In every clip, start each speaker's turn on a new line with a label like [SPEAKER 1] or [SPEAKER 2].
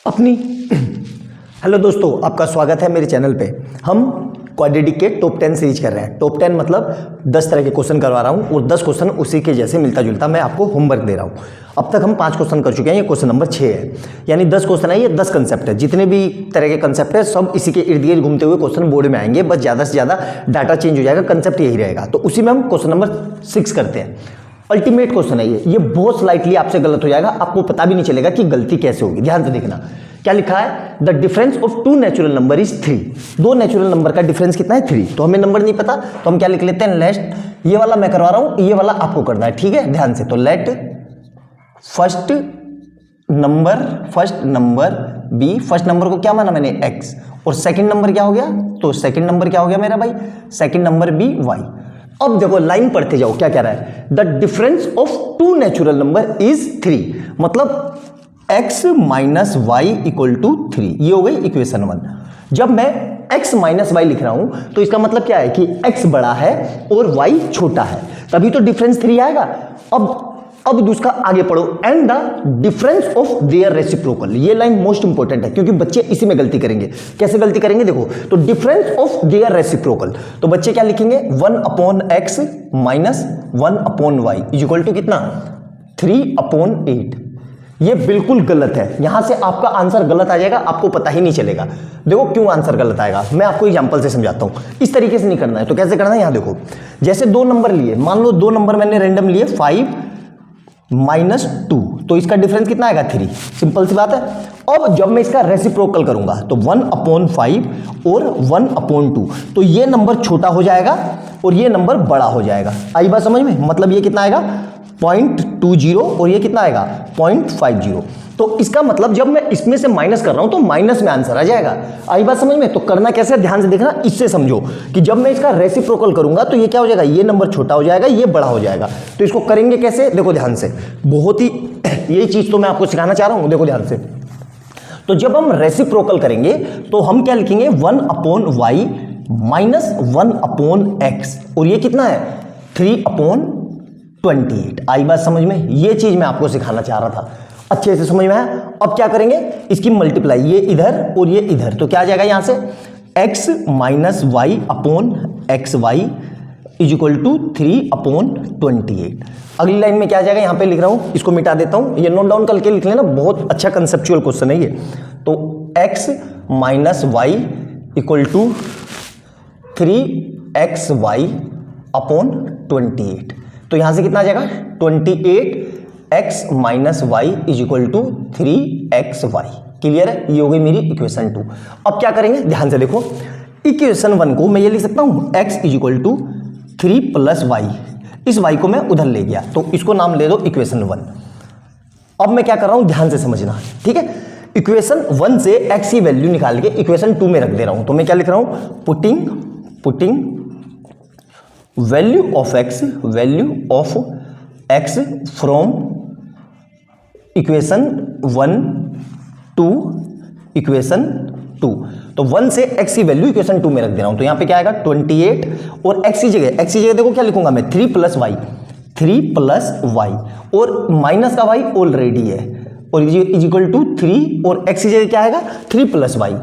[SPEAKER 1] अपनी हेलो दोस्तों, आपका स्वागत है मेरे चैनल पे। हम क्वाड्रेटिक के टॉप 10 सीरीज कर रहे हैं। टॉप 10 मतलब 10 तरह के क्वेश्चन करवा रहा हूँ और 10 क्वेश्चन उसी के जैसे मिलता जुलता मैं आपको होमवर्क दे रहा हूँ। अब तक हम 5 क्वेश्चन कर चुके हैं, ये क्वेश्चन नंबर 6 है। यानी 10 क्वेश्चन है, ये 10 कंसेप्ट है। जितने भी तरह के कंसेप्ट है सब इसी के इर्द गिर्द घूमते हुए क्वेश्चन बोर्ड में आएंगे, बस ज़्यादा से ज़्यादा डाटा चेंज हो जाएगा, कंसेप्ट यही रहेगा। तो उसी में हम क्वेश्चन नंबर 6 करते हैं। अल्टीमेट क्वेश्चन है ये बहुत स्लाइटली आपसे गलत हो जाएगा, आपको पता भी नहीं चलेगा कि गलती कैसे होगी। ध्यान से देखना क्या लिखा है, the difference of two natural number is 3। दो नेचुरल नंबर का डिफरेंस कितना है, 3। तो हमें नंबर नहीं पता तो हम क्या लिख लेते हैं, लेट, ये वाला मैं करवा रहा हूं, ये वाला आपको करना है, ठीक है। ध्यान से, तो let first number b, first number को क्या माना मैंने, x, और सेकंड नंबर क्या हो गया, तो सेकंड नंबर क्या हो गया मेरा भाई, सेकंड नंबर बी y। अब देखो लाइन पढ़ते जाओ, क्या कह रहा है, the difference of two natural number is 3, मतलब x minus y equal to 3। ये हो गई इक्वेशन 1। जब मैं x माइनस वाई लिख रहा हूं तो इसका मतलब क्या है कि x बड़ा है और y छोटा है, तभी तो डिफरेंस 3 आएगा। अब दूसरा आगे पढ़ो, and the difference of their reciprocal. ये लाइन मोस्ट इंपॉर्टेंट है क्योंकि बच्चे इसी में गलती करेंगे। कैसे गलती करेंगे देखो, तो डिफरेंस ऑफ देयर रेसिप्रोकल, तो बच्चे क्या लिखेंगे, 1/x minus 1/y is equal to कितना, 3/8। ये बिल्कुल गलत है, यहां से आपका आंसर गलत आ जाएगा, आपको पता ही नहीं चलेगा। देखो क्यों आंसर गलत आएगा, मैं आपको एग्जांपल से समझाता हूं। इस तरीके से नहीं करना है, तो कैसे करना है, यहां देखो, जैसे 2 नंबर लिए, मान लो 2 नंबर मैंने रैंडम लिए, 5 माइनस 2, तो इसका डिफरेंस कितना आएगा, 3। सिंपल सी बात है। अब जब मैं इसका रेसिप्रोकल करूंगा तो 1/5 और 1/2, तो ये नंबर छोटा हो जाएगा और ये नंबर बड़ा हो जाएगा। आई बात समझ में, मतलब ये कितना आएगा 0.20 और ये कितना आएगा 0.50। तो इसका मतलब जब मैं इसमें से माइनस कर रहा हूं तो माइनस में आंसर आ जाएगा। आई बात समझ में, तो करना कैसे, ध्यान से देखना, इससे समझो कि जब मैं इसका रेसिप्रोकल करूंगा तो ये क्या हो जाएगा, ये नंबर छोटा हो जाएगा, ये बड़ा हो जाएगा। तो इसको करेंगे कैसे, देखो ध्यान से, बहुत ही यही चीज तो मैं आपको सिखाना चाह रहा हूं, देखो ध्यान से। तो जब हम रेसिप्रोकल करेंगे तो हम क्या लिखेंगे, 1/y माइनस 1/x, और ये कितना है 3/28। आई बात समझ में, ये चीज मैं आपको सिखाना चाह रहा था, अच्छे से समझ में आया। अब क्या करेंगे, इसकी मल्टीप्लाई, ये इधर और ये इधर, तो क्या आ जाएगा यहां से, x minus y upon x y is equal to 3/28। अगली लाइन में क्या आ जाएगा, यहां पे लिख रहा हूं, इसको मिटा देता हूं, ये नोट डाउन करके लिख लेना, बहुत अच्छा कंसेप्चुअल क्वेश्चन है ये। तो x minus y equal to 3xy upon 28। तो यहां से कितना आ जाएगा, 28x minus y is equal to 3xy। Clear है, ये हो गई मेरी इक्वेशन 2। अब क्या करेंगे, ध्यान से देखो, इक्वेशन 1 को मैं ये लिख सकता हूं, x is equal to 3 plus y, इस y को मैं उधर ले गया तो इसको नाम ले दो इक्वेशन 1। अब मैं क्या कर रहा हूं, ध्यान से समझना, ठीक है। इक्वेशन 1 से x की वैल्यू निकाल के इक्वेशन 2 में रख दे रहा हूं, तो मैं क्या लिख रहा हूं, putting value of x from equation 1 to equation 2। तो 1 से x की वैल्यू इक्वेशन 2 में रख दे रहा हूं, तो यहां पे क्या आएगा 28, और x की जगह देखो क्या लिखूंगा मैं, 3 प्लस वाई, और माइनस का y ऑलरेडी है, और इज इक्वल टू 3, और x की जगह क्या आएगा 3 प्लस वाई,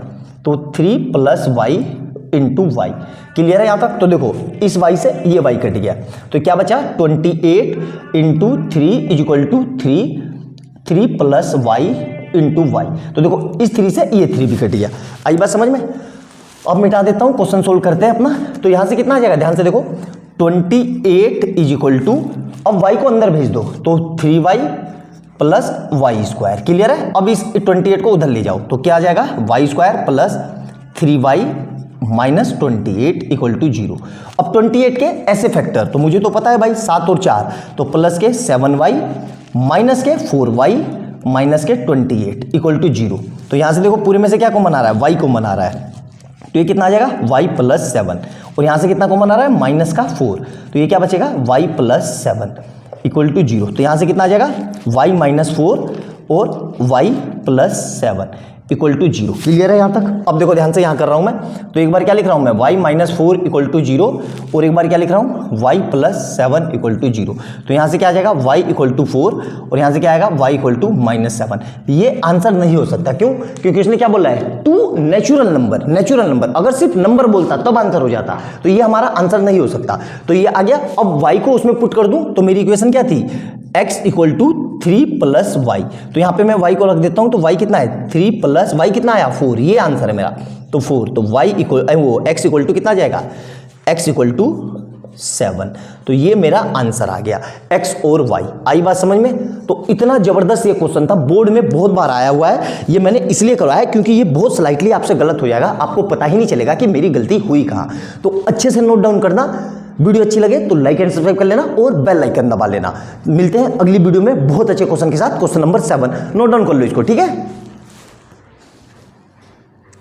[SPEAKER 1] तो 3 plus y into y. Clear है यहां तक। तो देखो इस y से ये y कट गया, तो क्या बचा 28 into 3 is equal to 3 plus y into y. तो देखो इस 3 से ये 3 भी कट गया। आई बात समझ में। अब मिटा देता हूं, क्वेश्चन सोल्व करते हैं अपना। तो यहां से कितना आ जाएगा, ध्यान से देखो, 28 इज इक्वल टू, अब y को अंदर भेज दो तो 3y plus Y square. Clear है। अब इस 28 को उधर ले जाओ तो क्या आ जाएगा, y square plus 3y minus 28 equal to 0। अब 28 के ऐसे फैक्टर तो मुझे तो पता है भाई, 7 और 4, तो प्लस के 7y माइनस के 4y माइनस के 28 इक्वल टू 0। तो यहां से देखो पूरे में से क्या कॉमन आ रहा है, y कॉमन आ रहा है, तो ये कितना आ जाएगा y प्लस 7, और यहां से कितना कॉमन आ रहा है, माइनस का 4, तो ये क्या बचेगा y प्लस 7 इक्वल टू 0। तो यहां से कितना आ जाएगा y माइनस 4 और y plus 7 equal to 0। Clear है यहाँ तक? अब देखो ध्यान से यहाँ कर रहा हूँ मैं, तो एक बार क्या लिख रहा हूँ मैं y माइनस 4 इक्वल टू 0 और एक बार क्या लिख रहा हूँ y प्लस 7 इक्वल टू 0। तो यहाँ से क्या आ जाएगा y इक्वल टू 4 और यहाँ से क्या आएगा y इक्वल टू माइनस 7। ये आंसर नहीं हो सकता, क्यों? क्योंकि उसने क्या बोला है, two natural number. Natural number अगर सिर्फ नंबर बोलता तब आंसर हो जाता, तो ये हमारा आंसर नहीं हो सकता। तो ये आ गया। अब y को उसमें पुट कर दूं तो मेरी इक्वेशन क्या थी, x equal to 3 plus y. तो यहाँ पे मैं y को रख देता हूँ, तो y कितना है 3 प्लस y कितना आया 4, ये आंसर है मेरा। तो 4, तो y equal x equal to कितना जाएगा, x इक्वल टू 7। तो ये मेरा आंसर आ गया, x और y। आई बात समझ में? तो इतना जबरदस्त ये क्वेश्चन था, बोर्ड में बहुत बार आया हुआ है। ये मैंने इसलिए करवाया क्योंकि ये बहुत स्लाइटली आपसे गलत हो जाएगा, आपको पता ही नहीं चलेगा कि मेरी गलती हुई कहाँ। तो अच्छे से नोट डाउन करना। वीडियो अच्छी लगे तो लाइक एंड सब्सक्राइब कर लेना और बेल आइकन दबा लेना। मिलते हैं अगली वीडियो में बहुत अच्छे क्वेश्चन के साथ, क्वेश्चन नंबर 7। नोट डाउन कर लो इसको, ठीक है?